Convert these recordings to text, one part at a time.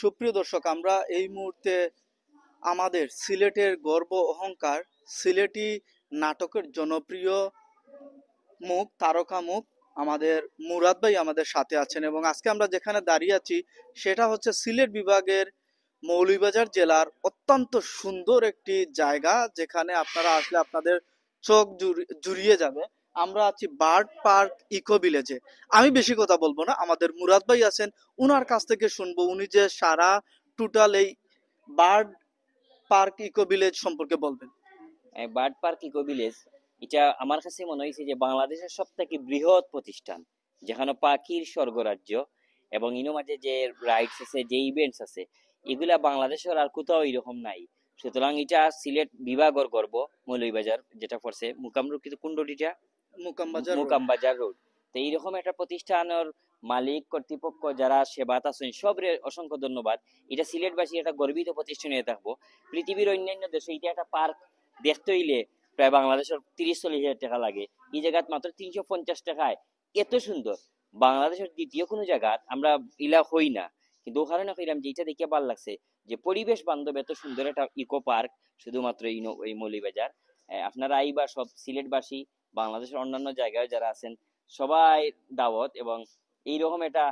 সুপ্রিয় দর্শক, আমরা এই মুহূর্তে আমাদের সিলেটের গর্ব অহংকার সিলেটি নাটকের জনপ্রিয় মুখ তারকা মুখ আমাদের মুরাদ ভাই আমাদের সাথে আছেন, এবং আজকে আমরা যেখানে দাঁড়িয়ে আছি সেটা হচ্ছে সিলেট বিভাগের মৌলভীবাজার জেলার অত্যন্ত সুন্দর একটি জায়গা, যেখানে আপনারা আসলে আপনাদের চোখ জুড়িয়ে যাবে। আমরা আছি বার্ড পার্ক ইকো ভিলেজে। আমি বেশি কথা বলবো না, আমাদের মুরাদ ভাই আছেন, উনার কাছ থেকে শুনবো উনি যে সারা টোটাল এই বার্ড পার্ক ইকো ভিলেজ সম্পর্কে বলবেন। বার্ড পার্ক ইকো ভিলেজ এটা আমার কাছে মনে হয়েছে যে বাংলাদেশের সব থেকে বৃহৎ প্রতিষ্ঠান, যেখানে পাখির স্বর্গরাজ্য এবং ইনো মাঝে যে রাইডস আছে, যে ইভেন্টস আছে, এগুলা বাংলাদেশের আর কোথাও এরকম নাই। সুতরাং এটা সিলেট বিভাগের গর্ব। মৌলভীবাজার যেটা পড়ছে মুকামরুকিত কুণ্ডটিটা মুকামবাজার রোড। তো এইরকম একটা প্রতিষ্ঠানের মালিক কর্তৃপক্ষ যারা সেবাত আছেন সবরে অসংখ্য ধন্যবাদ। এটা সিলেটবাসী একটা গর্বিত প্রতিষ্ঠান হয়ে থাকবো। পৃথিবীর অন্যান্য দেশে এটা একটা পার্ক দেখতে হইলে প্রায় বাংলাদেশের 30-40 হাজার টাকা লাগে, এই জায়গাত মাত্র 350 টাকায় এত সুন্দর। বাংলাদেশের দ্বিতীয় কোনো জায়গা আমরা ইলা হই না, কিন্তু ওখানে না কইলাম যে এটা দেখে ভালো লাগছে যে পরিবেশ বান্ধব এত সুন্দর একটা ইকো পার্ক শুধুমাত্র এই মৌলভীবাজার। আপনারা আইবা সব সিলেটবাসী, বাংলাদেশের অন্যান্য জায়গায় যারা আছেন সবাই দাওয়াত। এবং এইরকম একটা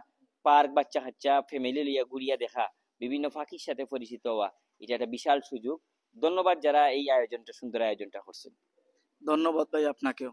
পার্ক বাচ্চা কাচ্চা ফ্যামিলি লিয়া ঘুরিয়া দেখা, বিভিন্ন পাখির সাথে পরিচিত হওয়া, এটা একটা বিশাল সুযোগ। ধন্যবাদ যারা এই আয়োজনটা সুন্দর আয়োজনটা করছেন। ধন্যবাদ ভাই আপনাকেও।